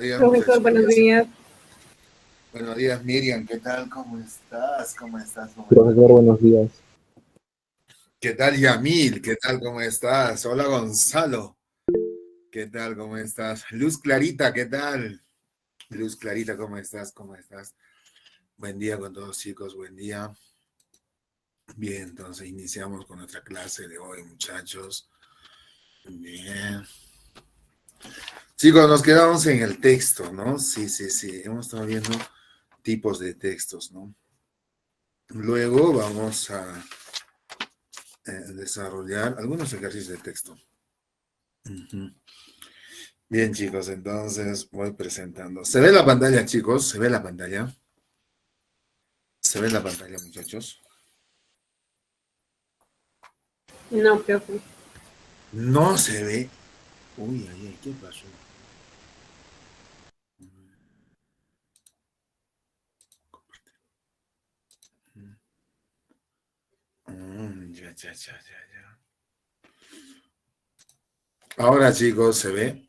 Días, Profesor, buenos muchachones. días. Buenos días, Miriam. ¿Qué tal? ¿Cómo estás? ¿Cómo estás? ¿Cómo estás? Profesor, buenos días. ¿Qué tal, Yamil? ¿Qué tal? ¿Cómo estás? Hola, Gonzalo. ¿Qué tal? ¿Cómo estás? Luz Clarita, ¿qué tal? Luz Clarita, ¿cómo estás? ¿Cómo estás? Buen día con todos, chicos. Buen día. Bien, entonces iniciamos con nuestra clase de hoy, muchachos. Bien. Chicos, nos quedamos en el texto, ¿no? Sí. Hemos estado viendo tipos de textos, ¿no? Luego vamos a desarrollar algunos ejercicios de texto. Ujú. Bien, chicos, entonces voy presentando. ¿Se ve la pantalla, chicos? ¿Se ve la pantalla? ¿Se ve la pantalla, muchachos? No, profe. No se ve. Uy, ¿qué pasó? Ya. Ahora, chicos, ¿se ve?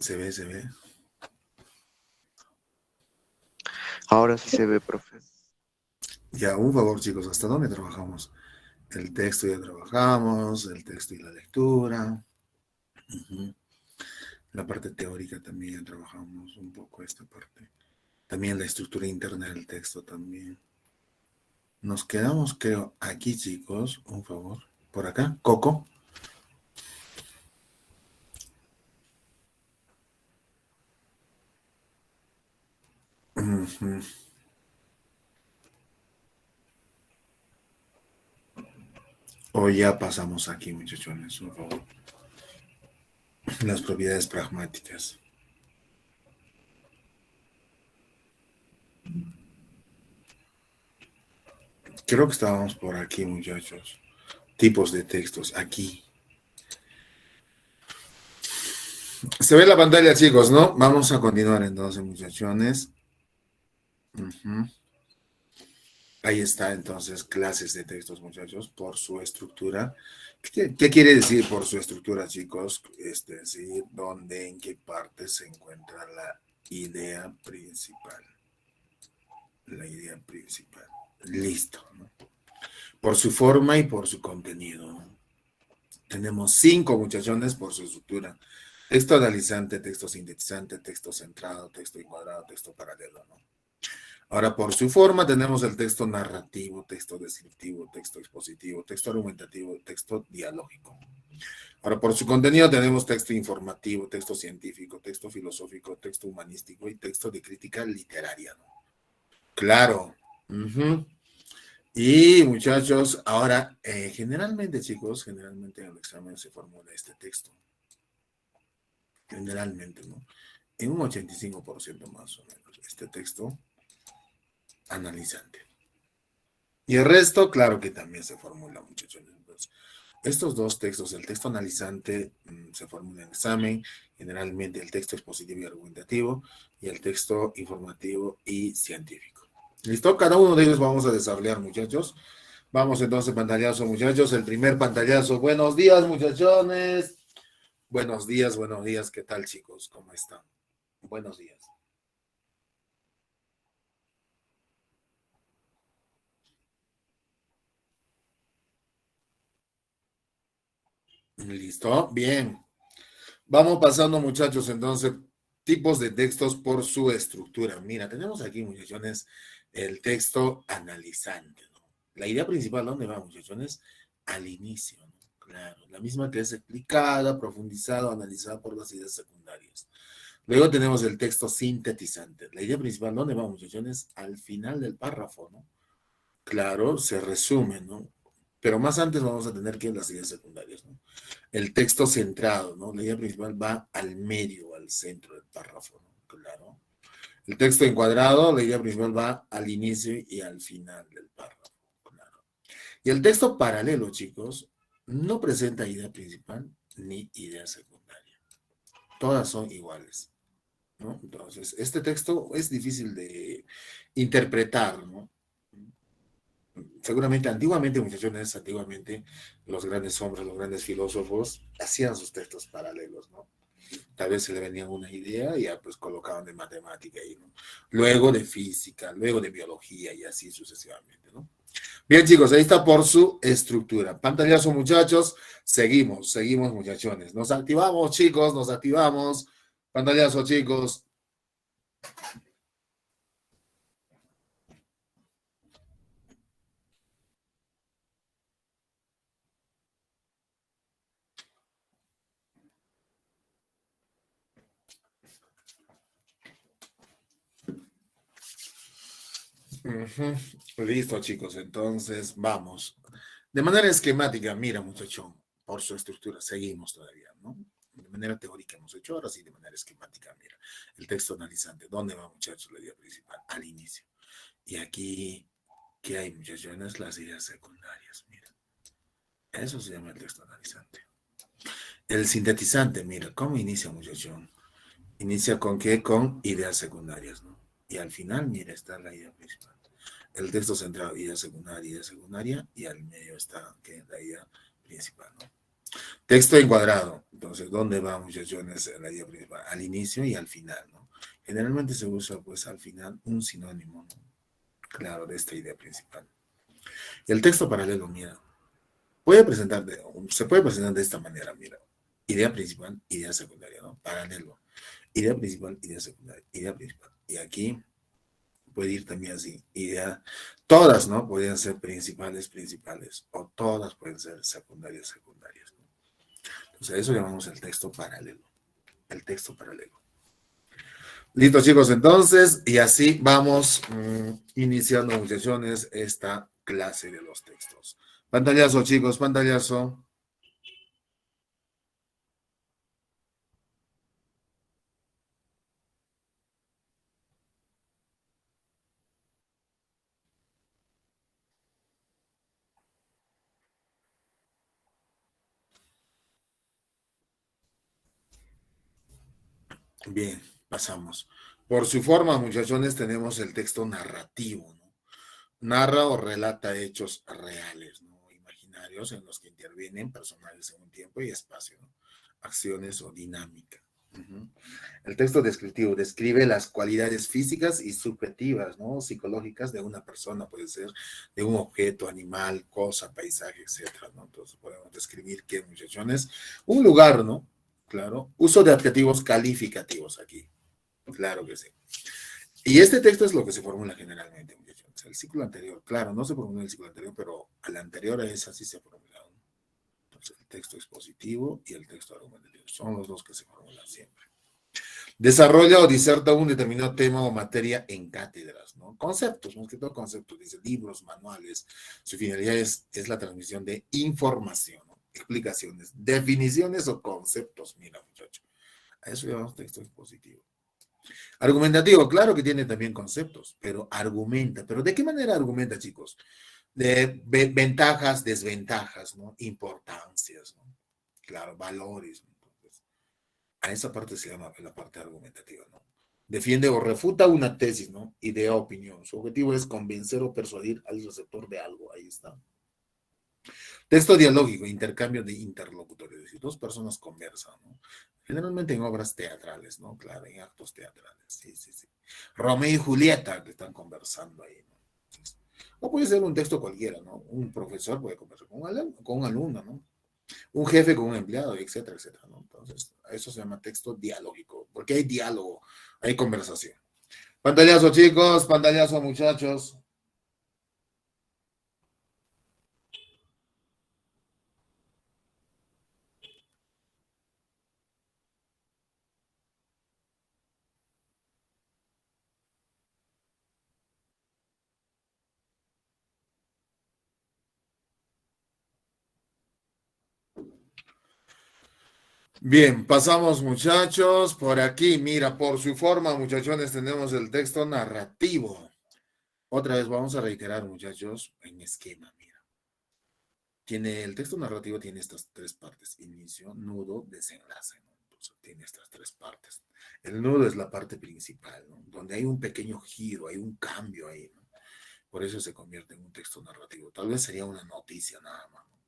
Ahora sí se ve, profe. Ya, un favor, chicos, ¿hasta dónde trabajamos? El texto ya trabajamos, el texto y la lectura. Ujú. La parte teórica también ya trabajamos un poco esta parte. También la estructura interna del texto también. Nos quedamos, creo, aquí, chicos, un favor. Por acá, Coco. Ujú. O ya pasamos aquí, muchachones, un favor. Las propiedades pragmáticas. Creo que estábamos por aquí, muchachos. Tipos de textos, aquí. Se ve la pantalla, chicos, ¿no? Vamos a continuar entonces, muchachones. Ujú. Ahí está, entonces, clases de textos, muchachos, por su estructura. ¿Qué quiere decir por su estructura, chicos? Es decir, dónde, en qué parte se encuentra la idea principal. La idea principal. Listo, ¿no? Por su forma y por su contenido. Tenemos 5 muchachones por su estructura. Texto analizante, texto sintetizante, texto centrado, texto encuadrado, texto paralelo, ¿no? Ahora, por su forma, tenemos el texto narrativo, texto descriptivo, texto expositivo, texto argumentativo, texto dialógico. Ahora, por su contenido, tenemos texto informativo, texto científico, texto filosófico, texto humanístico y texto de crítica literaria, ¿no? Claro. Uh-huh. Y muchachos, ahora, generalmente, chicos, generalmente en el examen se formula este texto. Generalmente, ¿no? En un 85% más o menos, este texto analizante. Y el resto, claro que también se formula, muchachos. Entonces, estos dos textos, el texto analizante se formula en examen, generalmente el texto expositivo y argumentativo, y el texto informativo y científico. ¿Listo? Cada uno de ellos vamos a desarrollar, muchachos. Vamos entonces, pantallazo, muchachos. El primer pantallazo. Buenos días, muchachones. Buenos días. ¿Qué tal, chicos? ¿Cómo están? Buenos días. ¿Listo? Bien. Vamos pasando, muchachos, entonces, tipos de textos por su estructura. Mira, tenemos aquí, muchachones, el texto analizante, ¿no? La idea principal, ¿dónde va, muchachones? Al inicio, ¿no? Claro, la misma que es explicada, profundizada, analizada por las ideas secundarias. Luego tenemos el texto sintetizante. La idea principal, ¿dónde va, muchachones? Al final del párrafo, ¿no? Claro, se resume, ¿no? Pero más antes vamos a tener que las ideas secundarias, ¿no? El texto centrado, ¿no? La idea principal va al medio, al centro del párrafo, ¿no? Claro. El texto encuadrado, la idea principal va al inicio y al final del párrafo, claro. Y el texto paralelo, chicos, no presenta idea principal ni idea secundaria. Todas son iguales, ¿no? Entonces, este texto es difícil de interpretar, ¿no? Seguramente, antiguamente, los grandes hombres, los grandes filósofos hacían sus textos paralelos, ¿no? Tal vez se le venía una idea y ya pues colocaban de matemática ahí, ¿no? Luego de física, luego de biología y así sucesivamente, ¿no? Bien, chicos, ahí está por su estructura. Pantallazo, muchachos. Seguimos, muchachones. Nos activamos, chicos, nos activamos. Pantallazo, chicos. Listo, chicos. Entonces, vamos. De manera esquemática, mira, muchachón, por su estructura, seguimos todavía, ¿no? De manera teórica hemos hecho, ahora sí, de manera esquemática, mira. El texto analizante, ¿dónde va, muchachos? La idea principal, al inicio. Y aquí, ¿qué hay, muchachones? Las ideas secundarias, mira. Eso se llama el texto analizante. El sintetizante, mira, ¿cómo inicia, muchachón? ¿Inicia con qué? Con ideas secundarias, ¿no? Y al final, mira, está la idea principal. El texto central, idea secundaria, y al medio está ¿qué? La idea principal, ¿no? Texto encuadrado. Entonces, ¿dónde va, muchachones, la idea principal? Al inicio y al final, ¿no? Generalmente se usa, pues, al final un sinónimo, ¿no? Claro, de esta idea principal. Y el texto paralelo, mira, se puede presentar de esta manera, mira. Idea principal, idea secundaria, ¿no? Paralelo. Idea principal, idea secundaria, idea principal. Y aquí puede ir también así. Idea, todas, ¿no? Podrían ser principales, o todas pueden ser secundarias. ¿No? Entonces, a eso llamamos el texto paralelo. El texto paralelo. Listo, chicos, entonces, y así vamos iniciando, muchachones, esta clase de los textos. Pantallazo, chicos, pantallazo. Bien, pasamos. Por su forma, muchachones, tenemos el texto narrativo, ¿no? Narra o relata hechos reales, ¿no? Imaginarios en los que intervienen personajes en un tiempo y espacio, ¿no? Acciones o dinámica. El texto descriptivo describe las cualidades físicas y subjetivas, ¿no? Psicológicas de una persona, puede ser de un objeto, animal, cosa, paisaje, etcétera, ¿no? Entonces podemos describir qué, muchachones, un lugar, ¿no? Claro. Uso de adjetivos calificativos aquí. Claro que sí. Y este texto es lo que se formula generalmente, muchachones. El ciclo anterior, claro, no se formuló el ciclo anterior, pero al anterior a esa sí se formularon. Entonces, el texto expositivo y el texto argumentativo son los dos que se formulan siempre. Desarrolla o diserta un determinado tema o materia en cátedras, ¿no? Conceptos, más que todo conceptos, dice libros, manuales. Su finalidad es la transmisión de información, ¿no? Explicaciones, definiciones o conceptos. Mira, muchacho, a eso llamamos texto expositivo. Argumentativo, claro que tiene también conceptos, pero argumenta. ¿Pero de qué manera argumenta, chicos? De ventajas, desventajas, ¿no? Importancias, ¿no? Claro, valores, ¿no? Entonces, a esa parte se llama la parte argumentativa, ¿no? Defiende o refuta una tesis, ¿no? Idea o opinión. Su objetivo es convencer o persuadir al receptor de algo. Ahí está. Texto dialógico, intercambio de interlocutores. Es decir, dos personas conversan, ¿no? Generalmente en obras teatrales, ¿no? Claro, en actos teatrales. Sí, sí, sí. Romeo y Julieta que están conversando ahí, ¿no? Entonces, o puede ser un texto cualquiera, ¿no? Un profesor puede conversar con un alumno, ¿no? Un jefe con un empleado, etcétera, etcétera, ¿no? Entonces, eso se llama texto dialógico, porque hay diálogo, hay conversación. Pantallazo, chicos, pantallazo, muchachos. Bien, pasamos, muchachos, por aquí. Mira, por su forma, muchachones, tenemos el texto narrativo. Otra vez vamos a reiterar, muchachos, en esquema, mira. El texto narrativo tiene estas tres partes: inicio, nudo, desenlace, ¿no? Entonces, tiene estas tres partes. El nudo es la parte principal, ¿no? Donde hay un pequeño giro, hay un cambio ahí, ¿no? Por eso se convierte en un texto narrativo. Tal vez sería una noticia nada más, ¿no?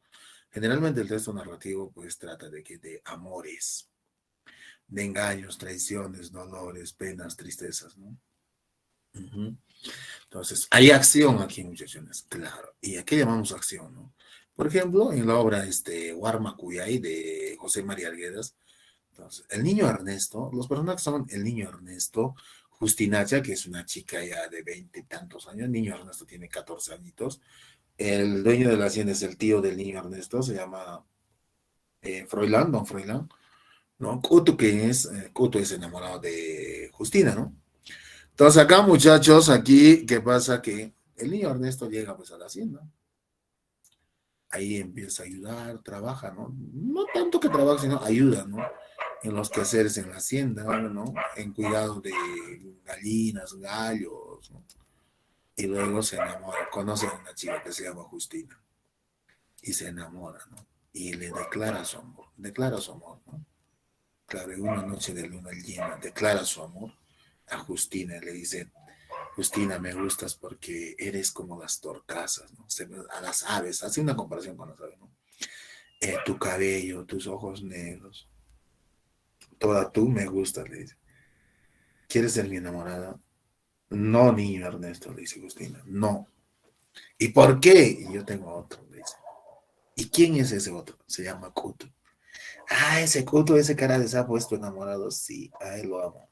Generalmente el texto narrativo pues trata de amores, de engaños, traiciones, dolores, penas, tristezas, ¿no? Ujú. Entonces, hay acción aquí, muchachones, claro. ¿Y a qué llamamos acción, no? Por ejemplo, en la obra Huarmacuyay de José María Arguedas, entonces, el niño Ernesto, los personajes son el niño Ernesto, Justinacha, que es una chica ya de 20 y tantos años, el niño Ernesto tiene 14 añitos, el dueño de la hacienda es el tío del niño Ernesto, se llama Froilán, don Froilán, ¿no? Cuto es enamorado de Justina, ¿no? Entonces acá, muchachos, aquí, ¿qué pasa? Que el niño Ernesto llega pues a la hacienda, ahí empieza a ayudar, trabaja, ¿no? No tanto que trabaja, sino ayuda, ¿no? En los quehaceres en la hacienda, ¿no? En cuidado de gallinas, gallos, ¿no? Y luego se enamora, conoce a una chica que se llama Justina y se enamora, ¿no? Y le declara su amor, ¿no? Claro, en una noche de luna llena, declara su amor a Justina y le dice, Justina, me gustas porque eres como las torcasas, ¿no? A las aves, hace una comparación con las aves, ¿no? Tu cabello, tus ojos negros, toda tú me gustas, le dice. ¿Quieres ser mi enamorada? No, niño Ernesto, le dice Justina, no. ¿Y por qué? Y yo tengo otro, le dice. ¿Y quién es ese otro? Se llama Cuto. Ah, ese Cuto, ese cara de sapo es tu enamorado. Sí, a él lo amo.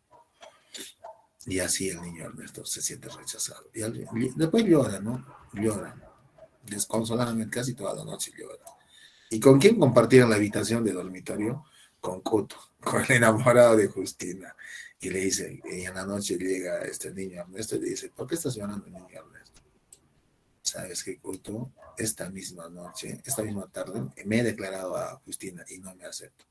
Y así el niño Ernesto se siente rechazado. Después llora, ¿no? Llora. Desconsoladamente, casi toda la noche llora. ¿Y con quién compartieron la habitación de dormitorio? Con Cuto, con el enamorado de Justina. Y le dice, y en la noche llega este niño Ernesto y le dice, ¿por qué estás llorando, niño Ernesto? Sabes que Cuto, esta misma noche, esta misma tarde, me he declarado a Justina y no me acepto.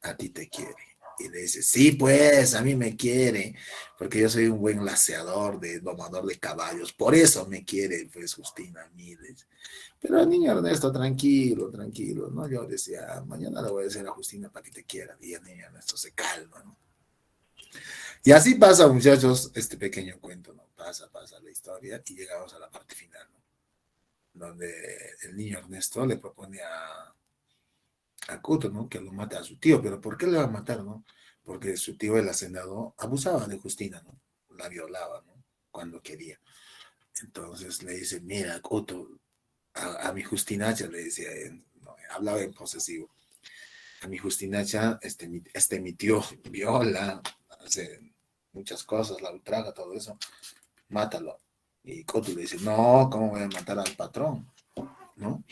A ti te quiere. Y le dice, sí, pues, a mí me quiere, porque yo soy un buen laceador, domador de caballos, por eso me quiere, pues, Justina, a mí. Pero el niño Ernesto, tranquilo, tranquilo, ¿no? Yo decía, mañana le voy a decir a Justina para que te quiera, y el niño Ernesto se calma, ¿no? Y así pasa, muchachos, este pequeño cuento, ¿no? Pasa la historia y llegamos a la parte final, ¿no? Donde el niño Ernesto le propone a Cuto, ¿no? Que lo mate a su tío, pero ¿por qué le va a matar, no? Porque su tío, el hacendado, abusaba de Justina, ¿no? La violaba, ¿no? Cuando quería. Entonces le dice, mira, Cuto, a mi Justinacha, le decía, no, hablaba en posesivo, a mi Justinacha, mi tío viola, hace muchas cosas, la ultraja, todo eso, mátalo. Y Cuto le dice, no, ¿cómo voy a matar al patrón? ¿No?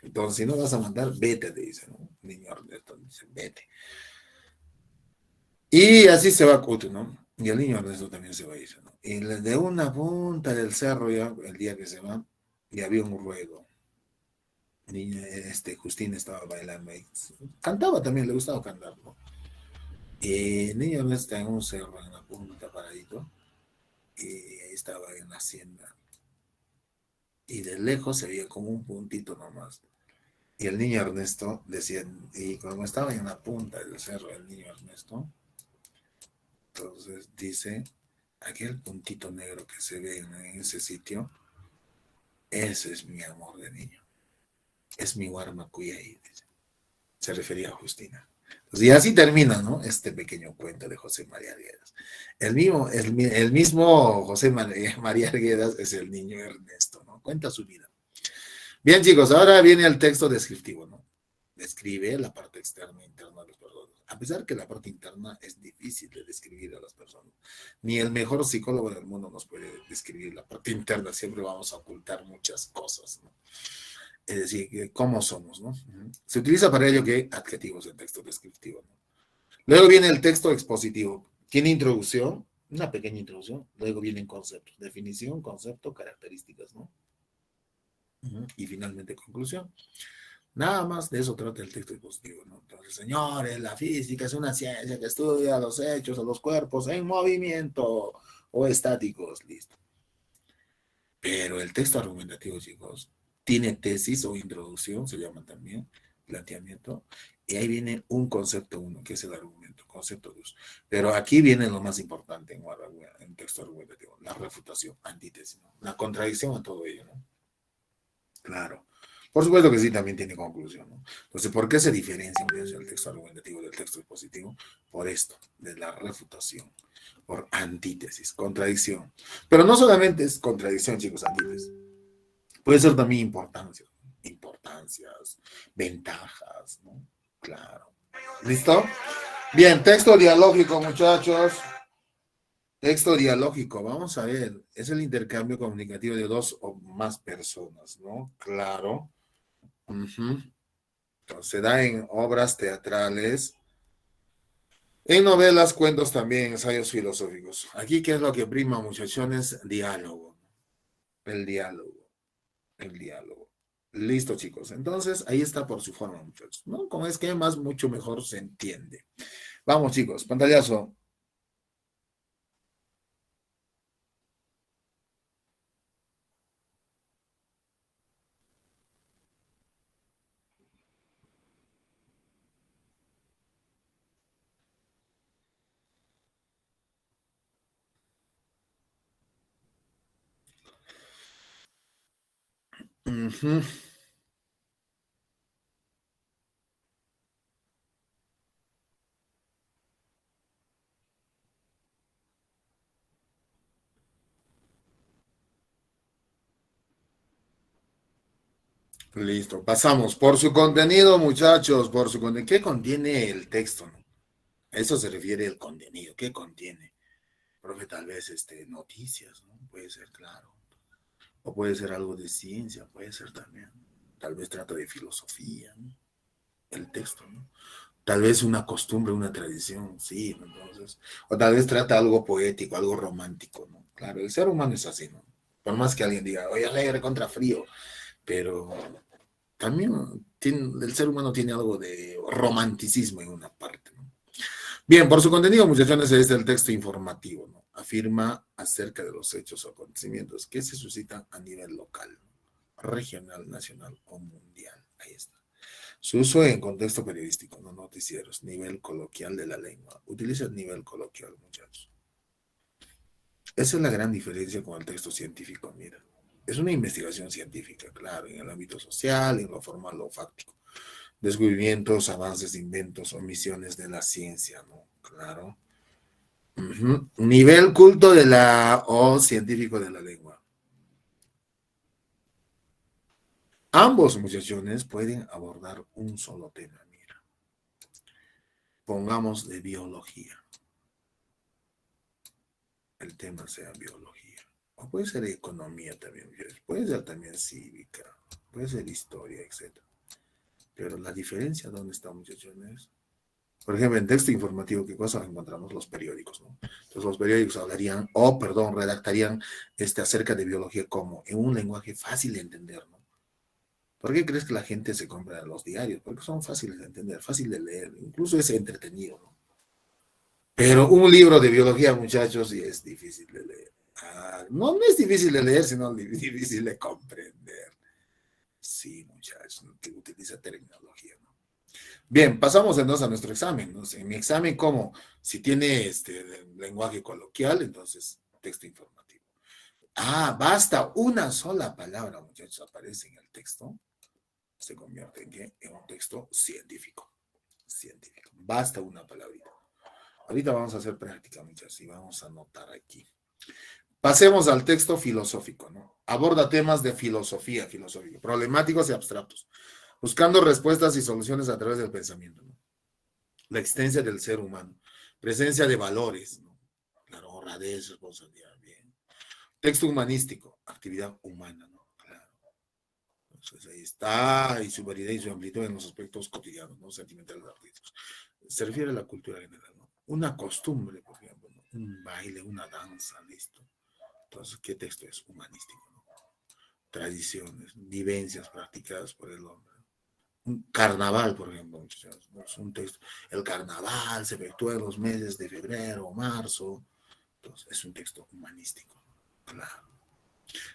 Entonces, si no vas a matar, vete, le dice, ¿no? Niño Ernesto dice, vete. Y así se va Cuto, ¿no? Y el niño Ernesto también se va a ir, ¿no? Y de una punta del cerro ya, el día que se va, y había un ruedo. Niña, Justina estaba bailando y cantaba también, le gustaba cantar, ¿no? Y el niño Ernesto está en un cerro, en la punta, paradito, y ahí estaba en la hacienda. Y de lejos se veía como un puntito nomás. Y el niño Ernesto decía, y como estaba en la punta del cerro, el niño Ernesto, entonces dice, aquel puntito negro que se ve en ese sitio, ese es mi amor de niño, es mi Guarmacuyay, se refería a Justina. Entonces, y así termina, ¿no? Este pequeño cuento de José María Arguedas. El mismo José María Arguedas es el niño Ernesto, ¿no? Cuenta su vida. Bien, chicos, ahora viene el texto descriptivo, ¿no? Describe la parte externa e interna de los personas. A pesar que la parte interna es difícil de describir a las personas. Ni el mejor psicólogo del mundo nos puede describir la parte interna. Siempre vamos a ocultar muchas cosas, ¿no? Es decir, cómo somos, ¿no? Se utiliza para ello que adjetivos en texto descriptivo, ¿no? Luego viene el texto expositivo. Tiene introducción, una pequeña introducción. Luego vienen conceptos, definición, concepto, características, ¿no? Y finalmente conclusión. Nada más de eso trata el texto expositivo, ¿no? Entonces, señores, la física es una ciencia que estudia los hechos o los cuerpos en movimiento o estáticos, listo. Pero el texto argumentativo, chicos, tiene tesis o introducción, se llama también, planteamiento, y ahí viene un concepto uno, que es el argumento, concepto dos. Pero aquí viene lo más importante en texto argumentativo, la refutación, antítesis, ¿no? La contradicción a todo ello, ¿no? Claro. Por supuesto que sí, también tiene conclusión, ¿no? Entonces, ¿por qué se diferencia el texto argumentativo del texto expositivo? Por esto, de la refutación, por antítesis, contradicción. Pero no solamente es contradicción, chicos, antítesis. Puede ser también importancias, ventajas, ¿no? Claro. ¿Listo? Bien, texto dialógico, muchachos. Texto dialógico, vamos a ver, es el intercambio comunicativo de dos o más personas, ¿no? Claro. Ujú. Entonces, se da en obras teatrales, en novelas, cuentos también, ensayos filosóficos. Aquí, ¿qué es lo que prima, muchachones? Diálogo. El diálogo. El diálogo. Listo, chicos. Entonces, ahí está por su forma, muchachos, ¿no? Con esquemas, mucho mejor se entiende. Vamos, chicos, pantallazo. Ujú. Listo, pasamos. Por su contenido, muchachos, por su contenido. ¿Qué contiene el texto? ¿No? A eso se refiere el contenido. ¿Qué contiene? Profe, tal vez noticias, ¿no? Puede ser, claro. O puede ser algo de ciencia, puede ser también. Tal vez trata de filosofía, ¿no? El texto, ¿no? Tal vez una costumbre, una tradición, sí, ¿no? Entonces, o tal vez trata algo poético, algo romántico, ¿no? Claro, el ser humano es así, ¿no? Por más que alguien diga, oye, alegre contra frío, pero también el ser humano tiene algo de romanticismo en una parte, ¿no? Bien, por su contenido, muchachones, es el texto informativo, ¿no? Afirma acerca de los hechos o acontecimientos que se suscitan a nivel local, regional, nacional o mundial. Ahí está. Su uso en contexto periodístico, no noticieros, nivel coloquial de la lengua. Utiliza el nivel coloquial, muchachos. Esa es la gran diferencia con el texto científico, mira. Es una investigación científica, claro, en el ámbito social, en lo formal o fáctico. Descubrimientos, avances, inventos, omisiones de la ciencia, ¿no? Claro. Nivel culto de la o científico de la lengua. Ambos muchachones pueden abordar un solo tema, mira. Pongamos de biología. El tema sea biología. O puede ser economía también, puede ser también cívica, puede ser historia, etc. Pero la diferencia, ¿dónde está, muchachones? Por ejemplo, en texto informativo, ¿qué cosa encontramos? Los periódicos, ¿no? Entonces los periódicos hablarían, redactarían acerca de biología como en un lenguaje fácil de entender, ¿no? ¿Por qué crees que la gente se compra los diarios? Porque son fáciles de entender, fácil de leer, incluso es entretenido, ¿no? Pero un libro de biología, muchachos, sí es difícil de leer. No, no es difícil de leer, sino difícil de comprender. Sí, muchachos, que utiliza terminología, ¿no? Bien, pasamos entonces a nuestro examen, ¿no? En mi examen, ¿cómo? Si tiene lenguaje coloquial, entonces texto informativo. Basta una sola palabra, muchachos, aparece en el texto, se convierte en ¿qué? En un texto científico. Científico. Basta una palabrita. Ahorita vamos a hacer práctica, muchachos, y vamos a anotar aquí. Pasemos al texto filosófico, ¿no? Aborda temas de filosofía, problemáticos y abstractos, buscando respuestas y soluciones a través del pensamiento, ¿no? La existencia del ser humano, presencia de valores, ¿no? Claro, honradez, responsabilidad, bien. Texto humanístico, actividad humana, ¿no? Claro. Entonces ahí está, y su variedad y su amplitud en los aspectos cotidianos, ¿no? Sentimentales, artísticos. Se refiere a la cultura general, ¿no? Una costumbre, por ejemplo, ¿no? Un baile, una danza, listo. Entonces, ¿qué texto es? Humanístico, ¿no? Tradiciones, vivencias practicadas por el hombre. Un carnaval, por ejemplo, muchachos, ¿no? Es un texto. El carnaval se efectúa en los meses de febrero o marzo. Entonces, es un texto humanístico, claro.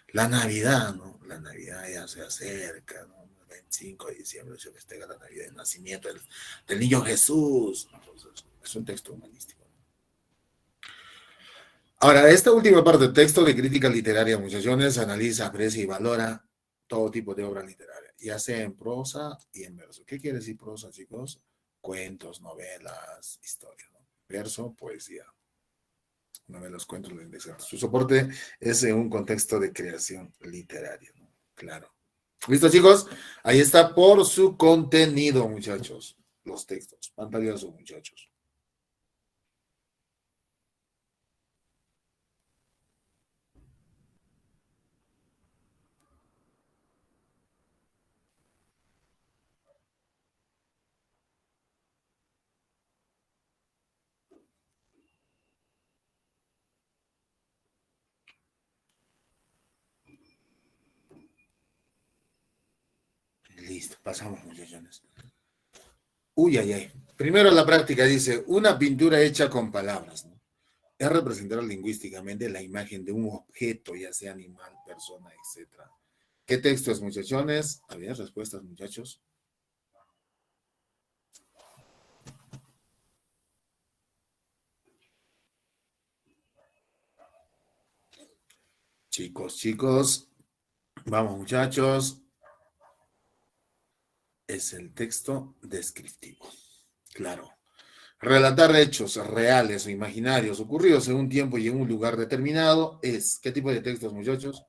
La Navidad, ¿no? La Navidad ya se acerca, ¿no? El 25 de diciembre se festeja la Navidad, el nacimiento del niño Jesús. Entonces, es un texto humanístico. Ahora, esta última parte, texto de crítica literaria, muchachones, analiza, aprecia y valora todo tipo de obra literaria, ya sea en prosa y en verso. ¿Qué quiere decir prosa, chicos? Cuentos, novelas, historias, ¿no? Verso, poesía. Novelas, cuentos, leyendas. Su soporte es en un contexto de creación literaria, ¿no? Claro. ¿Listo, chicos? Ahí está por su contenido, muchachos. Los textos. Pantallazo, muchachos. Listo, pasamos, muchachones. Uy, ay, ay. Primero la práctica dice, una pintura hecha con palabras, ¿no? Es representar lingüísticamente la imagen de un objeto, ya sea animal, persona, etcétera. ¿Qué texto es, muchachones? ¿Había respuestas, muchachos? Chicos, vamos, muchachos. Es el texto descriptivo. Claro. Relatar hechos reales o imaginarios ocurridos en un tiempo y en un lugar determinado es. ¿Qué tipo de textos, muchachos?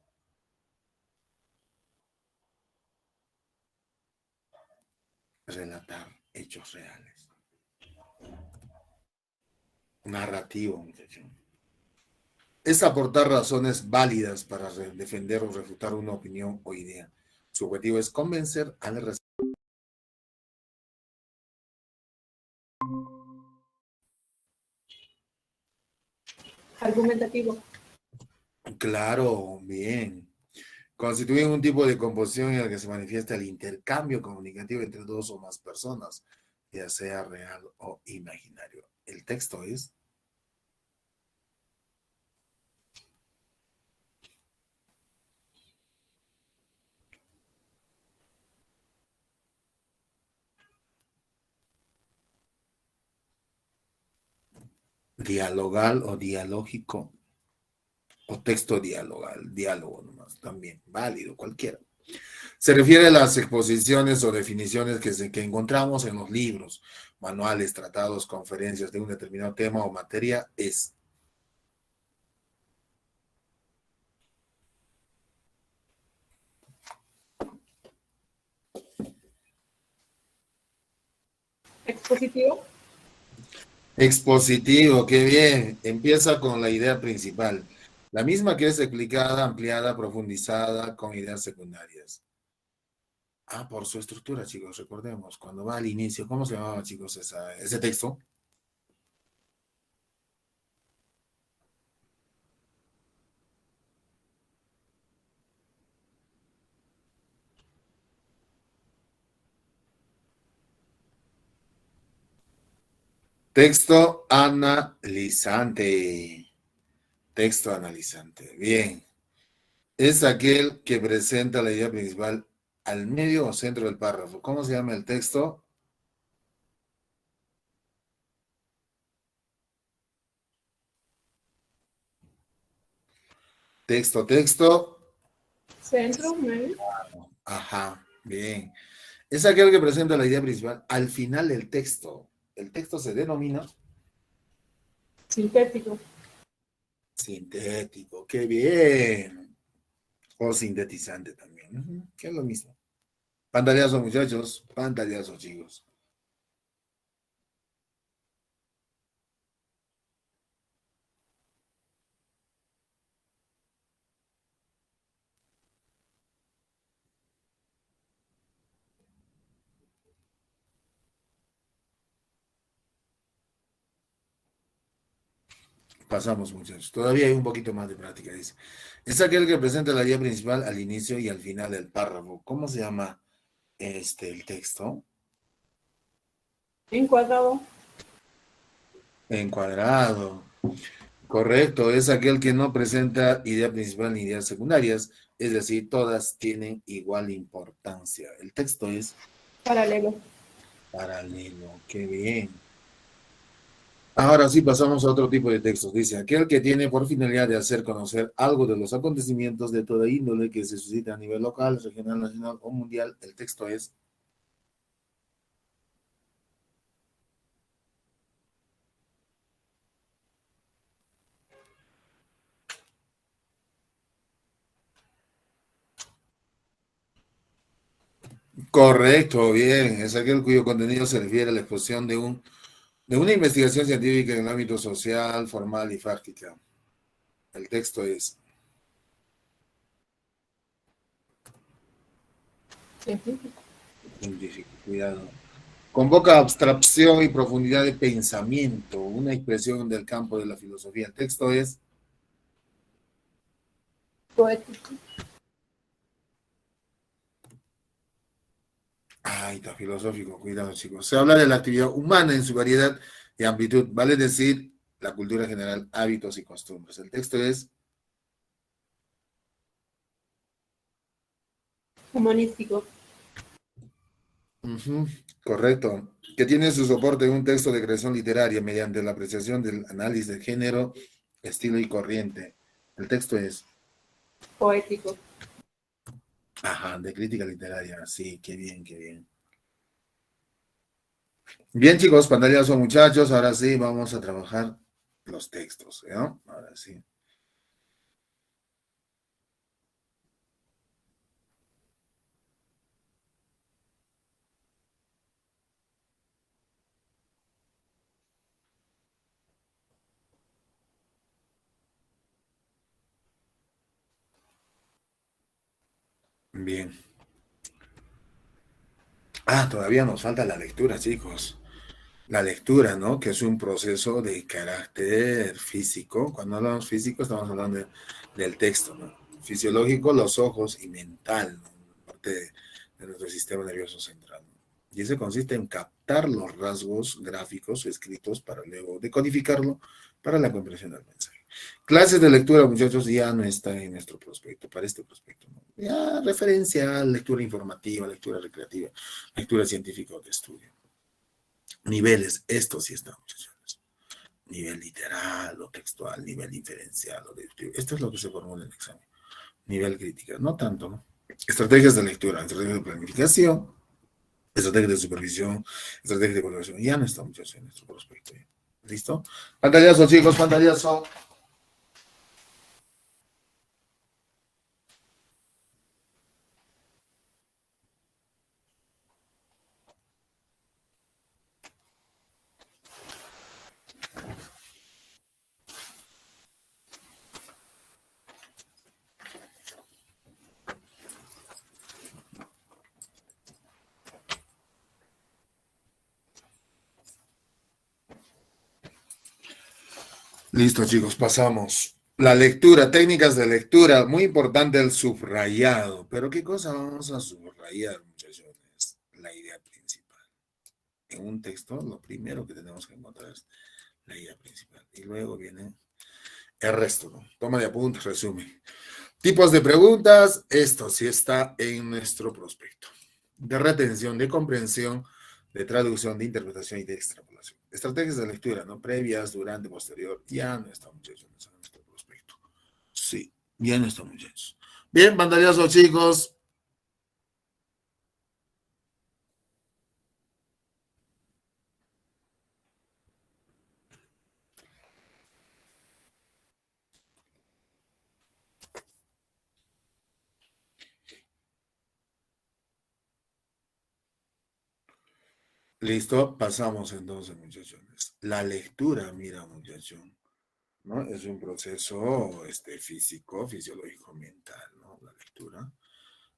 Relatar hechos reales. Narrativo, muchachos. Es aportar razones válidas para defender o refutar una opinión o idea. Su objetivo es convencer al receptor. Argumentativo. Claro, bien. Constituyen un tipo de composición en el que se manifiesta el intercambio comunicativo entre dos o más personas, ya sea real o imaginario. El texto es dialogal o dialógico o texto dialogal, diálogo nomás, también, válido, cualquiera. Se refiere a las exposiciones o definiciones que encontramos en los libros, manuales, tratados, conferencias de un determinado tema o materia, es Expositivo. expositivo, qué bien. Empieza con la idea principal, la misma que es explicada, ampliada, profundizada con ideas secundarias. Ah, por su estructura, chicos, recordemos, cuando va al inicio, ¿cómo se llamaba, chicos, ese texto? Texto analizante. Texto analizante. Bien. Es aquel que presenta la idea principal al medio o centro del párrafo. ¿Cómo se llama el texto? Texto. Centro, medio. Ajá, bien. Es aquel que presenta la idea principal al final del texto. El texto se denomina Sintético. sintético. ¡Qué bien! O sintetizante también. Que es lo mismo. Pantallazo, muchachos. Pantallazo, chicos. Pasamos, muchachos. Todavía hay un poquito más de práctica, dice. Es aquel que presenta la idea principal al inicio y al final del párrafo. ¿Cómo se llama el texto? Encuadrado. Encuadrado. Correcto, es aquel que no presenta idea principal ni ideas secundarias, es decir, todas tienen igual importancia. El texto es Paralelo. paralelo. Qué bien. Ahora sí pasamos a otro tipo de textos. Dice, aquel que tiene por finalidad de hacer conocer algo de los acontecimientos de toda índole que se suscita a nivel local, regional, nacional o mundial, el texto es correcto, bien, es aquel cuyo contenido se refiere a la exposición de una investigación científica en el ámbito social, formal y fáctica. El texto es, Científico. cuidado, convoca abstracción y profundidad de pensamiento, una expresión del campo de la filosofía. El texto es, Poético. ay, está filosófico, cuidado chicos. Se habla de la actividad humana en su variedad y amplitud, vale decir, la cultura general, hábitos y costumbres. El texto es, Humanístico. correcto, que tiene su soporte en un texto de creación literaria mediante la apreciación del análisis de género, estilo y corriente. El texto es, Poético. ajá, de crítica literaria. Sí, qué bien, qué bien. Bien, chicos, pantallazo, muchachos. Ahora sí, vamos a trabajar los textos, ¿no? Ahora sí. Bien. Ah, todavía nos falta la lectura, chicos. La lectura, ¿no? Que es un proceso de carácter físico. Cuando hablamos físico, estamos hablando del texto, ¿no? Fisiológico, los ojos y mental, ¿no? Parte de nuestro sistema nervioso central, ¿no? Y ese consiste en captar los rasgos gráficos o escritos para luego decodificarlo para la comprensión del mensaje. Clases de lectura, muchachos, ya no está en nuestro prospecto, para este prospecto, ¿no? Ya referencia, lectura informativa, lectura recreativa, lectura científica o de estudio. Niveles, esto sí está, muchachos. Nivel literal o textual, nivel inferencial o deductivo. Esto es lo que se formula en el examen. Nivel crítica, no tanto, ¿no? Estrategias de lectura, estrategias de planificación, estrategias de supervisión, estrategias de evaluación. Ya no está, muchachos, en nuestro prospecto. ¿Listo? Pantallazo, chicos, pantallazo. Listo, chicos, pasamos. La lectura, técnicas de lectura, muy importante el subrayado. Pero ¿qué cosa vamos a subrayar, muchachos? La idea principal. En un texto, lo primero que tenemos que encontrar es la idea principal. Y luego viene el resto, ¿no? Toma de apuntes, resumen. Tipos de preguntas, esto sí está en nuestro prospecto. De retención, de comprensión, de traducción, de interpretación y de extrapolación. Estrategias de lectura, ¿no? Previas, durante, posterior. Ya no está, muchachos, en nuestro prospecto. Sí, ya no está, muchachos. Bien, pantallazo, chicos. Listo, pasamos entonces, muchachones. La lectura, mira, muchachos, ¿no? Es un proceso físico, fisiológico, mental, ¿no? La lectura.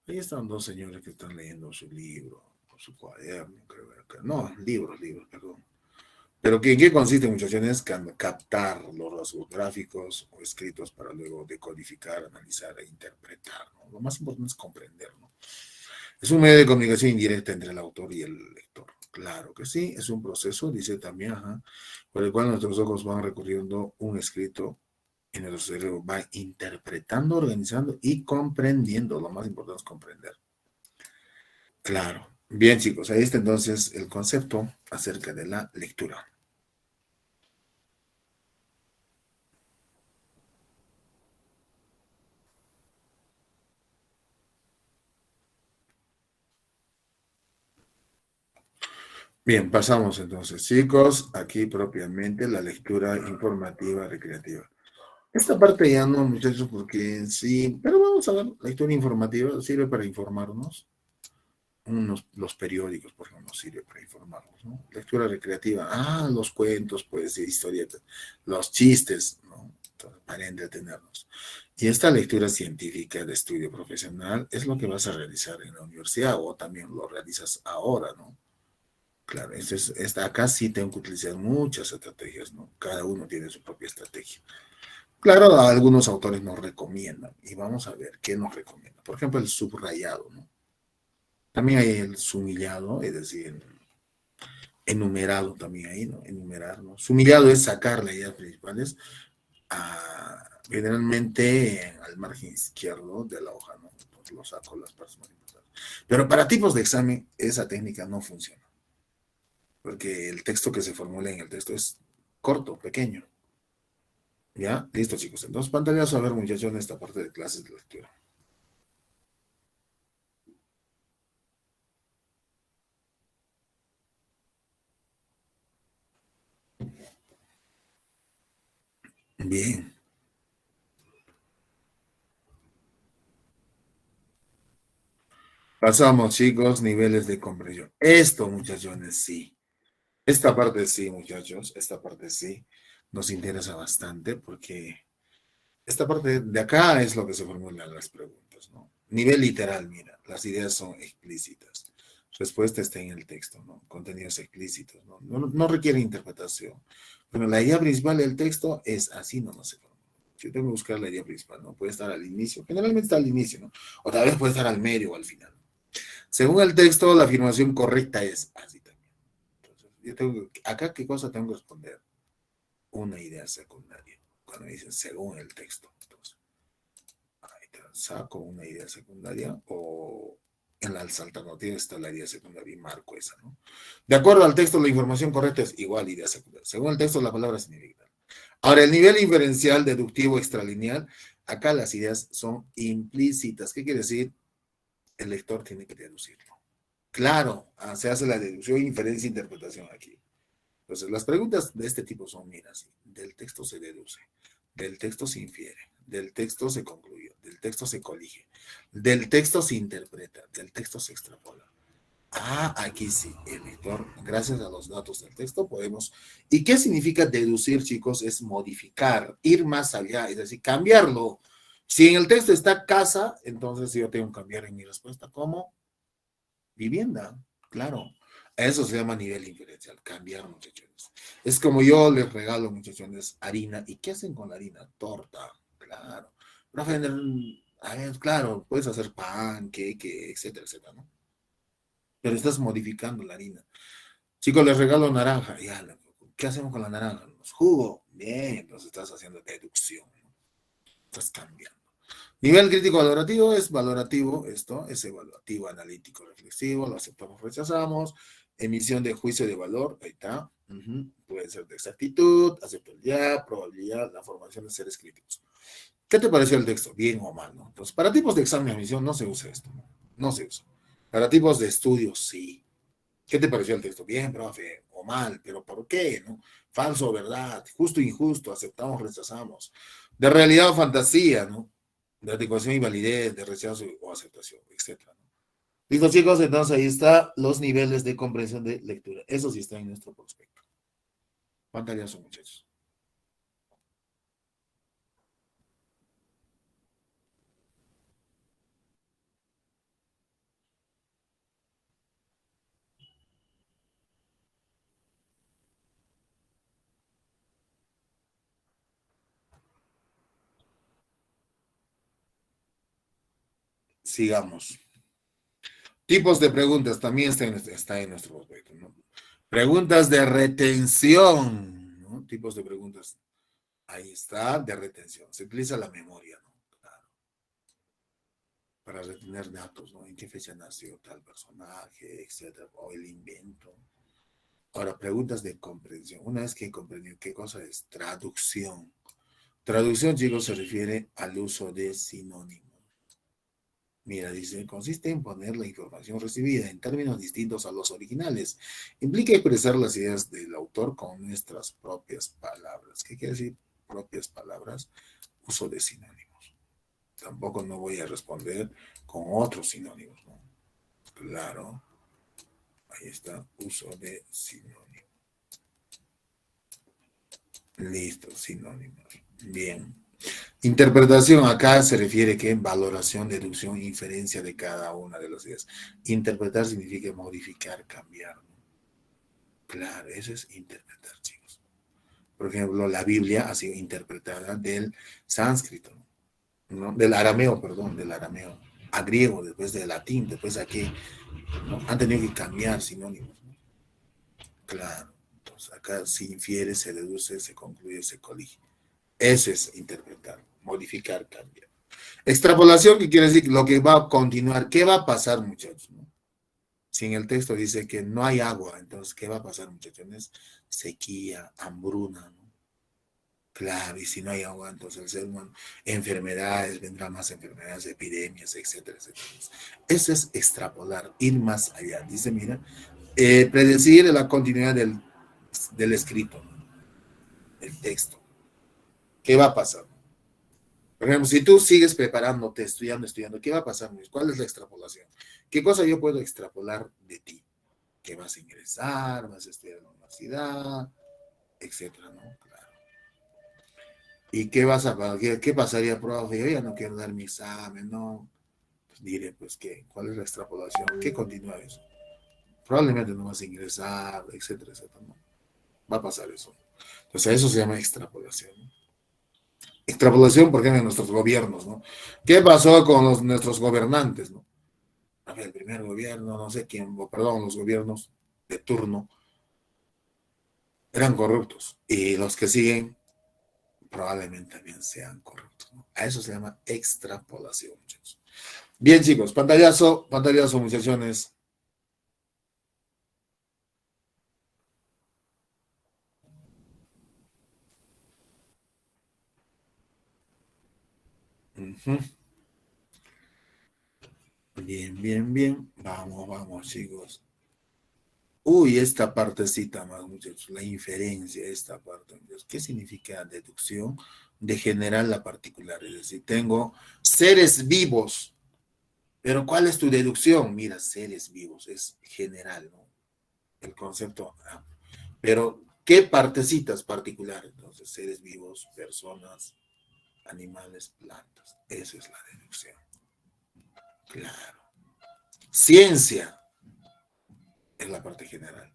Ahí están dos señores que están leyendo su libro, o su cuaderno, creo que. No, libros, perdón. Pero ¿en qué consiste, muchachones? Captar los rasgos gráficos o escritos para luego decodificar, analizar e interpretar, ¿no? Lo más importante es comprender, ¿no? Es un medio de comunicación indirecta entre el autor y el lector. Claro que sí, es un proceso, dice también, ajá, por el cual nuestros ojos van recorriendo un escrito y nuestro cerebro va interpretando, organizando y comprendiendo. Lo más importante es comprender. Claro. Bien, chicos, ahí está entonces el concepto acerca de la lectura. Bien, pasamos entonces, chicos, aquí propiamente la lectura informativa recreativa. Esta parte ya no, muchachos, porque sí, pero vamos a ver, la lectura informativa sirve para informarnos. Los periódicos, por ejemplo, sirve para informarnos, ¿no? Lectura recreativa, los cuentos, pues, historietas, los chistes, ¿no? Entonces, para entretenernos. Y esta lectura científica de estudio profesional es lo que vas a realizar en la universidad o también lo realizas ahora, ¿no? Claro, acá sí tengo que utilizar muchas estrategias, ¿no? Cada uno tiene su propia estrategia. Claro, algunos autores nos recomiendan y vamos a ver qué nos recomiendan. Por ejemplo, el subrayado, ¿no? También hay el sumillado, es decir, enumerado también ahí, ¿no? Enumerar, ¿no? Sumillado es sacar las ideas principales generalmente al margen izquierdo de la hoja, ¿no? Entonces lo saco las partes más importantes. Pero para tipos de examen, esa técnica no funciona, porque el texto que se formula en el texto es corto, pequeño. ¿Ya? Listo, chicos. Entonces, pantallazo a ver, muchachos, en esta parte de clases de lectura. Bien. Pasamos, chicos, niveles de comprensión. Esto, muchachones, sí. Esta parte sí, muchachos, esta parte sí nos interesa bastante porque esta parte de acá es lo que se formulan las preguntas, ¿no? Nivel literal, mira, las ideas son explícitas. Respuesta está en el texto, ¿no? Contenidos explícitos, ¿no? No requiere interpretación. Pero la idea principal del texto es así, no se formula. Yo tengo que buscar la idea principal, ¿no? Puede estar al inicio, generalmente está al inicio, ¿no? O tal vez puede estar al medio o al final. Según el texto, la afirmación correcta es así también. Entonces, acá, ¿qué cosa tengo que responder? Una idea secundaria. Cuando me dicen según el texto. Entonces, ahí te saco una idea secundaria o en las alternativas está la idea secundaria y marco esa, ¿no? De acuerdo al texto, la información correcta es igual idea secundaria. Según el texto, la palabra significa. Ahora, el nivel inferencial deductivo extralineal, acá las ideas son implícitas. ¿Qué quiere decir? El lector tiene que deducirlo. Claro, se hace la deducción, inferencia, interpretación aquí. Entonces, las preguntas de este tipo son, mira, sí, del texto se deduce, del texto se infiere, del texto se concluye, del texto se colige, del texto se interpreta, del texto se extrapola. Aquí sí, el lector, gracias a los datos del texto, podemos. ¿Y qué significa deducir, chicos? Es modificar, ir más allá, es decir, cambiarlo. Si en el texto está casa, entonces yo tengo que cambiar en mi respuesta. ¿Cómo? Vivienda, claro. Eso se llama nivel inferencial, cambiar, muchachones. Es como yo les regalo, muchachones, harina. ¿Y qué hacen con la harina? Torta, claro. Profe, a ver, claro, puedes hacer pan, queque, etcétera, etcétera, ¿no? Pero estás modificando la harina. Chicos, les regalo naranja. Ya, ¿qué hacemos con la naranja? Jugo. Bien, entonces estás haciendo deducción, ¿no? Estás cambiando. Nivel crítico valorativo es valorativo, esto es evaluativo, analítico, reflexivo, lo aceptamos, rechazamos, emisión de juicio de valor, ahí está, puede ser de exactitud, acepto el ya, probabilidad, la formación de seres críticos. ¿Qué te pareció el texto? ¿Bien o mal? ¿No? Entonces, para tipos de examen de admisión no se usa esto, no se usa. Para tipos de estudios, sí. ¿Qué te pareció el texto? Bien, profe, o mal, pero ¿por qué? ¿No? Falso o verdad, justo o injusto, aceptamos, rechazamos. De realidad o fantasía, ¿no? De adecuación y validez, de rechazo o aceptación, etcétera, ¿no? Listo, chicos, entonces ahí está los niveles de comprensión de lectura. Eso sí está en nuestro prospecto. Pantallazo, muchachos. Sigamos. Tipos de preguntas también está en nuestro prospecto, ¿no? Preguntas de retención, ¿no? Tipos de preguntas. Ahí está, de retención. Se utiliza la memoria, ¿no? Claro, para retener datos, ¿no? En qué fecha nació tal personaje, etcétera, o el invento. Ahora, preguntas de comprensión. Una vez que comprendió qué cosa es traducción. Traducción, chicos, se refiere al uso de sinónimos. Mira, dice, consiste en poner la información recibida en términos distintos a los originales. Implica expresar las ideas del autor con nuestras propias palabras. ¿Qué quiere decir propias palabras? Uso de sinónimos. Tampoco no voy a responder con otros sinónimos, ¿no? Claro, ahí está, uso de sinónimos. Listo, sinónimos. Bien. Interpretación, acá se refiere que en valoración, deducción, inferencia de cada una de las ideas. Interpretar significa modificar, cambiar, ¿no? Claro, eso es interpretar, chicos. Por ejemplo, la Biblia ha sido interpretada del sánscrito, ¿no? Del arameo, perdón, del arameo a griego, después del latín, después aquí, ¿no? Han tenido que cambiar sinónimos, ¿no? Claro. Entonces, acá se infiere, se deduce, se concluye, se colige. Ese es interpretar, modificar, cambiar. Extrapolación, que quiere decir lo que va a continuar. ¿Qué va a pasar, muchachos? ¿No? Si en el texto dice que no hay agua, entonces, ¿qué va a pasar, muchachones? Sequía, hambruna, ¿no? Claro, y si no hay agua, entonces el ser humano, enfermedades, vendrán más enfermedades, epidemias, etcétera, etcétera. Eso es extrapolar, ir más allá. Dice, mira, predecir la continuidad del escrito, ¿no? El texto. ¿Qué va a pasar? Por ejemplo, si tú sigues preparándote, estudiando, ¿qué va a pasar? ¿Cuál es la extrapolación? ¿Qué cosa yo puedo extrapolar de ti? Que vas a ingresar, vas a estudiar en la universidad, etcétera, ¿no? Claro. ¿Y qué pasaría, profe? Yo ya no quiero dar mi examen, ¿no? Pues diré, pues, ¿cuál es la extrapolación? ¿Qué continúa eso? Probablemente no vas a ingresar, etcétera, etcétera, ¿no? Va a pasar eso. Entonces, eso se llama extrapolación, ¿no? Extrapolación, por ejemplo, en nuestros gobiernos, ¿no? ¿Qué pasó con nuestros gobernantes, ¿no? A ver, el primer gobierno, no sé quién, perdón, los gobiernos de turno eran corruptos y los que siguen probablemente también sean corruptos, ¿no? A eso se llama extrapolación, muchachos. Bien, chicos, pantallazo, pantallazo, muchachones. Uh-huh. Bien, bien, bien. Vamos, vamos, chicos. Uy, esta partecita más, muchachos, la inferencia, esta parte, muchachos. ¿Qué significa deducción? De general a particular, es decir, tengo seres vivos, pero ¿cuál es tu deducción? Mira, seres vivos, es general, ¿no? El concepto, pero ¿qué partecitas particulares? Entonces, seres vivos, personas, animales, plantas. Esa es la deducción. Claro. Ciencia es la parte general.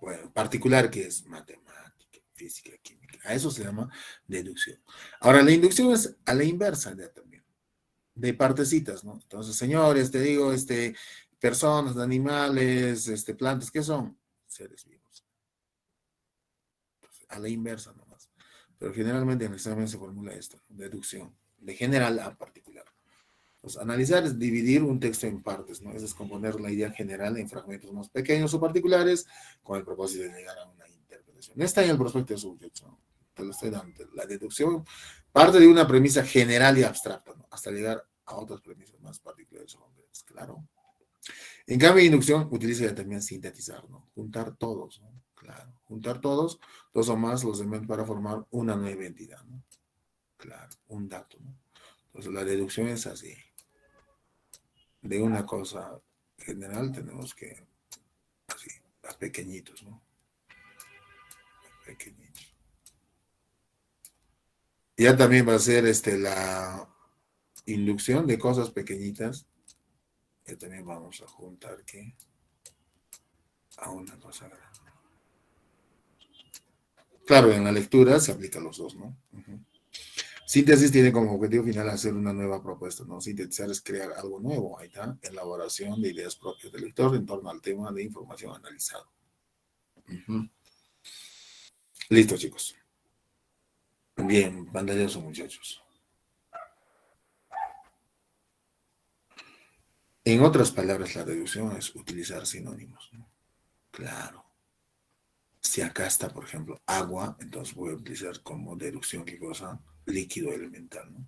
Bueno, particular que es matemática, física, química. A eso se llama deducción. Ahora, la inducción es a la inversa ya también, de partecitas, ¿no? Entonces, señores, te digo, personas, animales, plantas, ¿qué son? Seres vivos. Entonces, a la inversa nomás. Pero generalmente en el examen se formula esto, ¿no? Deducción, de general a particular. Pues analizar es dividir un texto en partes, ¿no? Es descomponer la idea general en fragmentos más pequeños o particulares con el propósito de llegar a una interpretación. Está en el prospecto de sujeto, ¿no? Te lo estoy dando. La deducción parte de una premisa general y abstracta, ¿no? Hasta llegar a otras premisas más particulares o concretas, claro. En cambio, inducción utiliza también sintetizar, ¿no? Juntar todos, ¿no? Claro. Juntar todos, dos o más los elementos para formar una nueva entidad, ¿no? Claro, un dato, ¿no? Entonces, la deducción es así. De una cosa general tenemos que, así, a pequeñitos, ¿no? Pequeñitos. Ya también va a ser la inducción de cosas pequeñitas. Ya también vamos a juntar que a una cosa grande. Claro, en la lectura se aplican los dos, ¿no? Uh-huh. Síntesis tiene como objetivo final hacer una nueva propuesta, ¿no? Sintetizar es crear algo nuevo, ahí está, elaboración de ideas propias del lector en torno al tema de información analizado. Uh-huh. Listo, chicos. Bien, pantallazo, muchachos. En otras palabras, la deducción es utilizar sinónimos, ¿no? Claro. Si acá está, por ejemplo, agua, entonces voy a utilizar como deducción, ¿qué cosa? Líquido elemental, ¿no?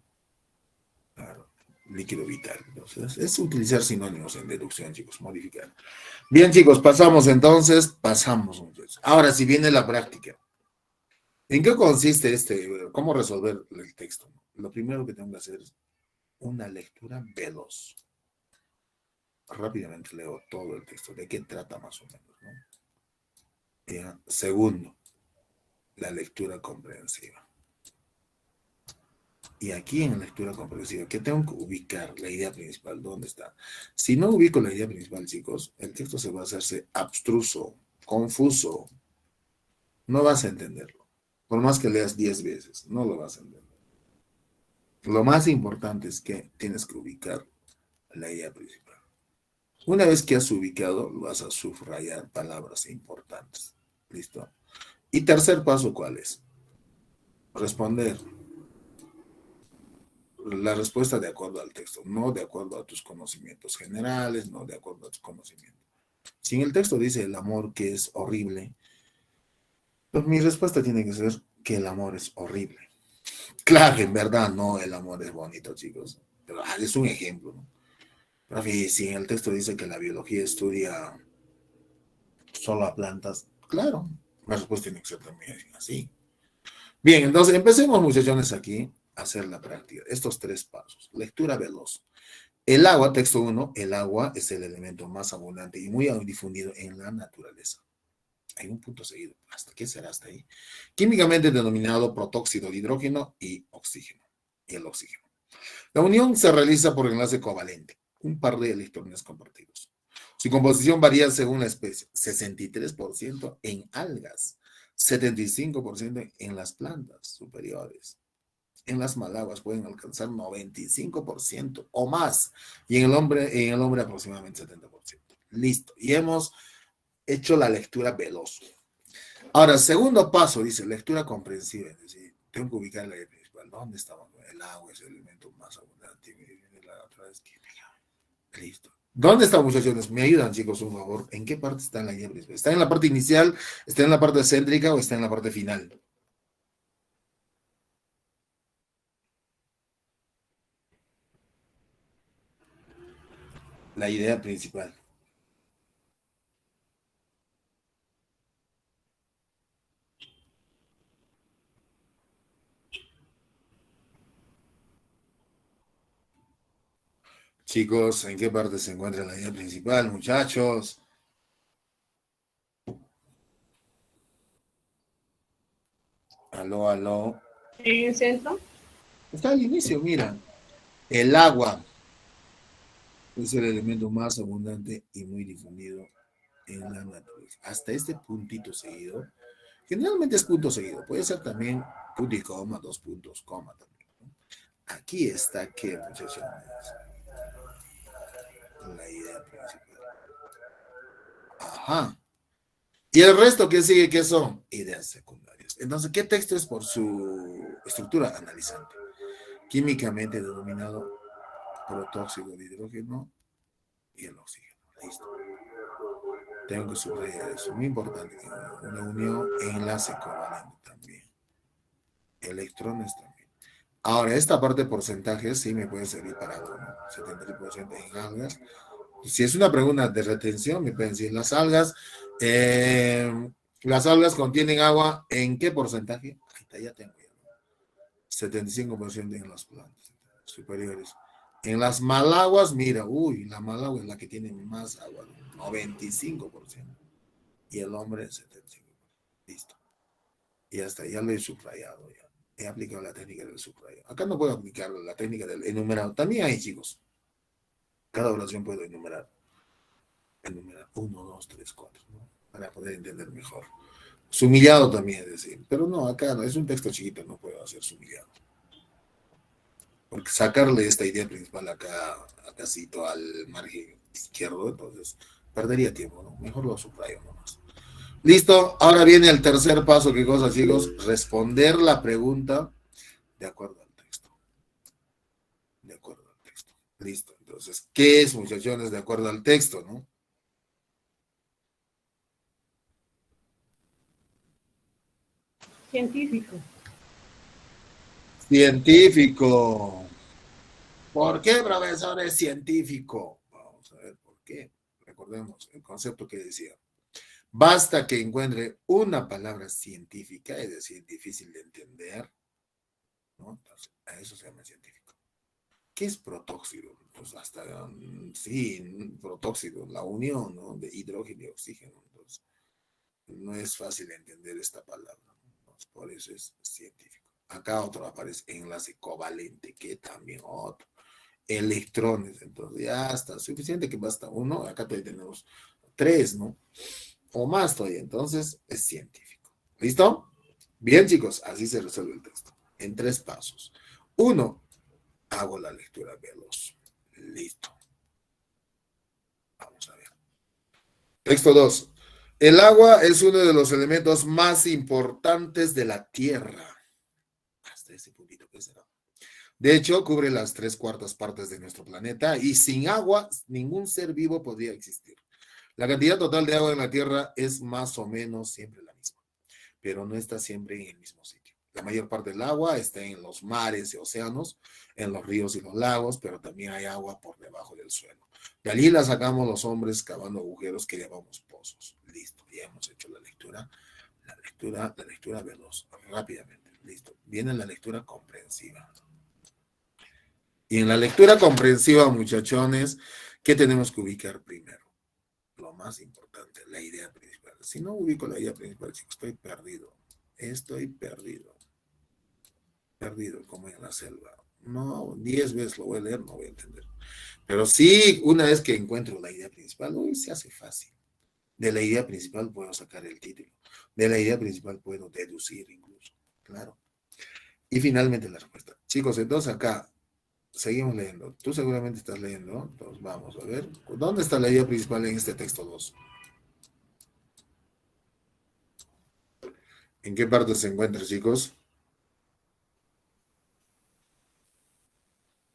Claro. líquido vital. Entonces, es utilizar sinónimos en deducción, chicos, modificar. Bien, chicos, pasamos entonces. Ahora, si viene la práctica. ¿En qué consiste cómo resolver el texto? Lo primero que tengo que hacer es una lectura veloz. Rápidamente leo todo el texto, de qué trata más o menos, ¿no? Ya. Segundo, la lectura comprensiva. Y aquí en la lectura comprensiva, que tengo que ubicar la idea principal, ¿dónde está? Si no ubico la idea principal, chicos, el texto se va a hacerse abstruso, confuso, no vas a entenderlo. Por más que leas 10 veces, no lo vas a entender. Lo más importante es que tienes que ubicar la idea principal. Una vez que has ubicado, vas a subrayar palabras importantes. ¿Listo? Y tercer paso, ¿cuál es? Responder la respuesta de acuerdo al texto, no de acuerdo a tus conocimientos generales, no de acuerdo a tus conocimientos. Si en el texto dice el amor que es horrible, pues mi respuesta tiene que ser que el amor es horrible. Claro, en verdad no, el amor es bonito, chicos, pero es un ejemplo, ¿no? Rafi, si en el texto dice que la biología estudia solo a plantas, claro, la respuesta tiene que ser también así. Bien, entonces empecemos, muchachones, aquí a hacer la práctica. Estos 3 pasos. Lectura veloz. El agua, texto 1, el agua es el elemento más abundante y muy difundido en la naturaleza. Hay un punto seguido. ¿Hasta qué será hasta ahí? Químicamente denominado protóxido de hidrógeno y oxígeno. Y el oxígeno. La unión se realiza por enlace covalente, un par de electrones compartidos. Su composición varía según la especie, 63% en algas, 75% en las plantas superiores. En las malaguas pueden alcanzar 95% o más, y en el hombre aproximadamente 70%. Listo, y hemos hecho la lectura veloz. Ahora, segundo paso, dice lectura comprensiva, es decir, tengo que ubicar la idea principal. ¿Dónde estamos? El agua es el elemento más abundante. La otra vez que... Listo. ¿Dónde están, muchachones? Me ayudan, chicos, un favor. ¿En qué parte está la idea principal? ¿Está en la parte inicial? ¿Está en la parte céntrica o está en la parte final? La idea principal. Chicos, ¿en qué parte se encuentra la idea principal, muchachos? Aló, aló. En el centro. Está al inicio, mira. El agua es el elemento más abundante y muy difundido en la naturaleza. Hasta este puntito seguido, generalmente es punto seguido, puede ser también punto y coma, 2 puntos, coma también, ¿no? Aquí está que, muchachos, la idea principal. Ajá. ¿Y el resto qué sigue? ¿Qué son? Ideas secundarias. Entonces, ¿qué texto es por su estructura analizante? Químicamente denominado protóxido de hidrógeno y el oxígeno. Listo. Tengo que subrayar eso. Muy importante. Una unión, enlace covalente también. Electrones también. Ahora, esta parte de porcentajes sí me puede servir para algo, ¿no? 73% en algas. Si es una pregunta de retención, me pueden decir las algas contienen agua, ¿en qué porcentaje? Ahí está, ya tengo ya, ¿no? 75% en las plantas superiores. En las malaguas, mira, la malagua es la que tiene más agua, 95%. Y el hombre, 75%. Listo. Y hasta ya lo he subrayado, ya. He aplicado la técnica del subrayo. Acá no puedo aplicar la técnica del enumerado. También hay, chicos. Cada oración puedo enumerar. Enumerar 1, 2, 3, 4, ¿no? Para poder entender mejor. Sumillado también, es decir. Pero no, acá no, es un texto chiquito, no puedo hacer sumillado. Porque sacarle esta idea principal acá, acácito al margen izquierdo, entonces perdería tiempo, ¿no? Mejor lo subrayo nomás. Listo, ahora viene el tercer paso, ¿qué cosa, chicos? Responder la pregunta de acuerdo al texto. De acuerdo al texto. Listo, entonces, ¿qué es, muchachones, de acuerdo al texto, no? Científico. Científico. ¿Por qué, profesor, es científico? Vamos a ver por qué. Recordemos el concepto que decía. Basta que encuentre una palabra científica, es decir, difícil de entender, ¿no? Entonces, a eso se llama científico. ¿Qué es protóxido? Pues hasta, sí, protóxido, la unión, ¿no? De hidrógeno y oxígeno. Entonces, no es fácil entender esta palabra, ¿no? Entonces, por eso es científico. Acá otro aparece enlace covalente, que también otro. Electrones, entonces ya está suficiente que basta uno. Acá todavía tenemos tres, ¿no? O más todavía, entonces es científico. ¿Listo? Bien, chicos, así se resuelve el texto, en 3 pasos. 1, hago la lectura veloz. Listo. Vamos a ver. Texto 2. El agua es uno de los elementos más importantes de la Tierra. Hasta ese puntito, ¿qué será? De hecho, cubre las 3/4 partes de nuestro planeta y sin agua ningún ser vivo podría existir. La cantidad total de agua en la Tierra es más o menos siempre la misma, pero no está siempre en el mismo sitio. La mayor parte del agua está en los mares y océanos, en los ríos y los lagos, pero también hay agua por debajo del suelo. De allí la sacamos los hombres cavando agujeros que llamamos pozos. Listo, ya hemos hecho la lectura veloz, rápidamente. Listo, viene la lectura comprensiva. Y en la lectura comprensiva, muchachones, ¿qué tenemos que ubicar primero? Lo más importante, la idea principal. Si no ubico la idea principal, chicos, estoy perdido. Estoy perdido. Perdido como en la selva. No, 10 veces lo voy a leer, no voy a entender. Pero sí, una vez que encuentro la idea principal, uy, se hace fácil. De la idea principal puedo sacar el título. De la idea principal puedo deducir incluso. Claro. Y finalmente la respuesta. Chicos, entonces acá seguimos leyendo. Tú seguramente estás leyendo. Entonces vamos a ver. ¿Dónde está la idea principal en este texto 2? ¿En qué parte se encuentra, chicos?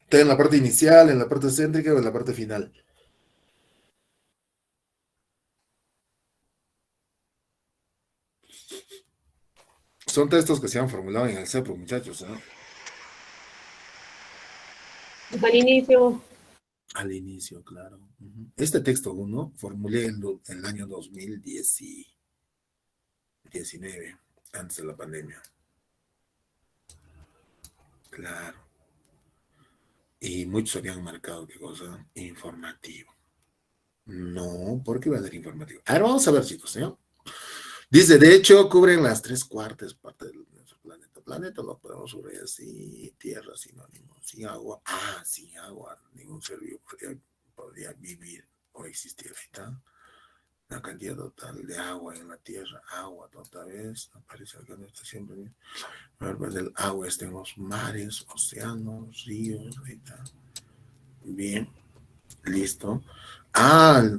¿Está en la parte inicial, en la parte céntrica o en la parte final? Son textos que se han formulado en el CEPO, muchachos, ¿no? Al inicio, Al inicio, claro. Este texto 1 formulé en el año 2019, antes de la pandemia. Claro. Y muchos habían marcado qué cosa, informativo. No, ¿por qué va a ser informativo? A ver, vamos a ver, chicos, ¿no? Dice, de hecho, cubren las 3/4 partes de nuestro planeta. Planeta lo podemos subrayar así, tierra, sinónimo, sin agua. Sin agua, ningún ser vivo podría vivir o existir. Ahí está. La cantidad total de agua en la tierra, agua otra vez, aparece acá, no está siempre bien. Pues el agua está en los mares, océanos, ríos, ahí está. Bien, listo.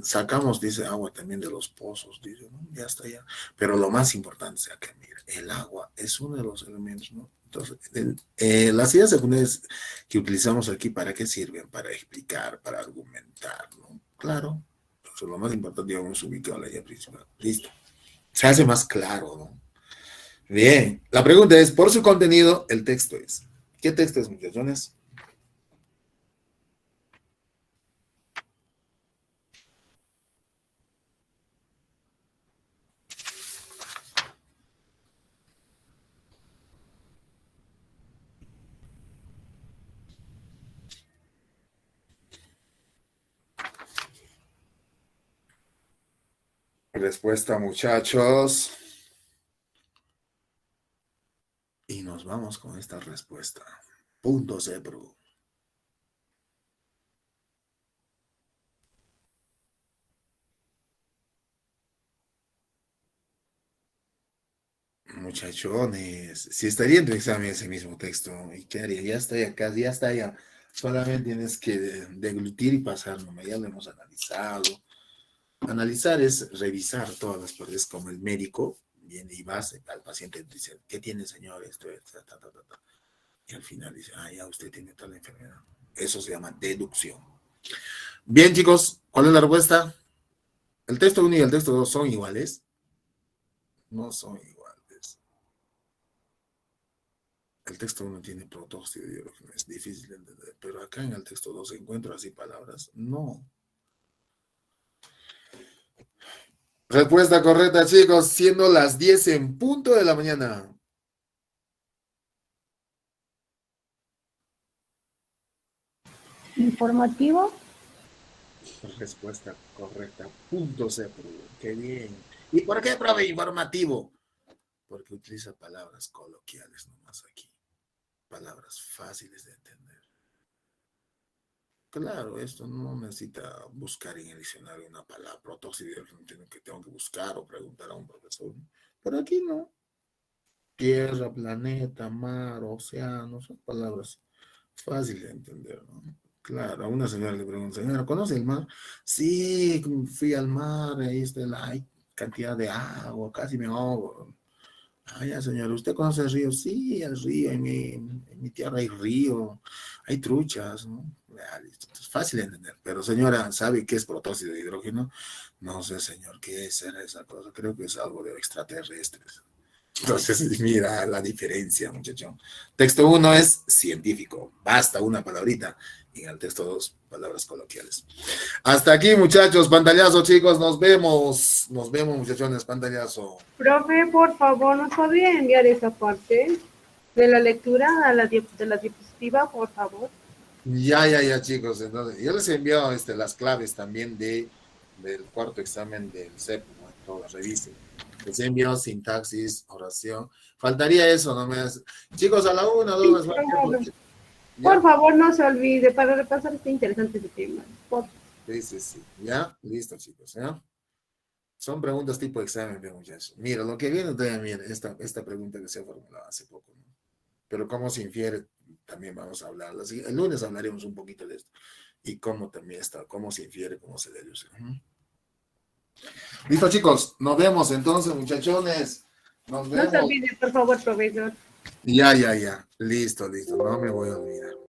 Sacamos, dice, agua también de los pozos, dice, ¿no? Ya está, ya. Pero lo más importante es que, mira, el agua es uno de los elementos, ¿no? Entonces, las ideas secundarias que utilizamos aquí, ¿para qué sirven? Para explicar, para argumentar, ¿no? Claro. Entonces, lo más importante, digamos, ubicar la idea principal. Listo. Se hace más claro, ¿no? Bien. La pregunta es, por su contenido, el texto es. ¿Qué texto es, muchachones? Respuesta, muchachos. Y nos vamos con esta respuesta. Punto CEPRO. Muchachones, si estaría en tu examen ese mismo texto, ¿y qué haría? Ya está acá, ya está ya. Solamente tienes que deglutir y pasar, ¿no? Ya lo hemos analizado. Analizar es revisar todas las partes, como el médico viene y vas al paciente y dice, ¿qué tiene, señor? Esto, y al final dice, ya usted tiene tal enfermedad. Eso se llama deducción. Bien, chicos, ¿cuál es la respuesta? ¿El texto 1 y el texto 2 son iguales? No son iguales. El texto 1 tiene protóxido de hidrógeno, es difícil de entender. pero acá en el texto 2 encuentro así palabras. No. Respuesta correcta, chicos, siendo las 10 en punto de la mañana. Informativo. Respuesta correcta. Punto C, profe. Qué bien. ¿Y por qué, profe, informativo? Porque utiliza palabras coloquiales nomás aquí. Palabras fáciles de entender. Claro, esto no necesita buscar en el diccionario una palabra protóxido que tengo que buscar o preguntar a un profesor. Pero aquí no. Tierra, planeta, mar, océano, son palabras fáciles de entender, ¿no? Claro, a una señora le pregunta, señora, ¿conoce el mar? Sí, fui al mar, ahí está hay cantidad de agua, casi me ahogo. Ah, ya, señora, ¿usted conoce el río? Sí, el río, en mi tierra hay río, hay truchas, ¿no? Ya, listo. Es fácil de entender, pero señora, ¿sabe qué es protóxido de hidrógeno? No sé, señor, ¿qué será esa cosa? Creo que es algo de extraterrestres. Entonces, mira la diferencia, muchacho. Texto 1 es científico, basta una palabrita. Y en el texto 2, palabras coloquiales. Hasta aquí, muchachos, pantallazo, chicos, nos vemos, muchachones, pantallazo. Profe, por favor, ¿nos podría enviar esa parte de la lectura de la diapositiva, por favor? Ya, chicos. Entonces, yo les he enviado las claves también del cuarto examen del CEP, ¿no? Todas, revisen. Les he enviado sintaxis, oración. Faltaría eso, no me hace. Chicos, a la 1, 2, por favor, no se olvide para repasar este interesante tema. Sí. Ya, listo, chicos. ¿Ya? Son preguntas tipo examen, muchachos. Mira, lo que viene también, esta pregunta que se ha formulado hace poco, ¿no? Pero cómo se infiere, también vamos a hablar. El lunes hablaremos un poquito de esto. Y cómo también está, cómo se infiere, cómo se deduce. Listo, chicos. Nos vemos entonces, muchachones. Nos vemos. No se olvide, por favor, profesor. Ya. Listo. No me voy a olvidar.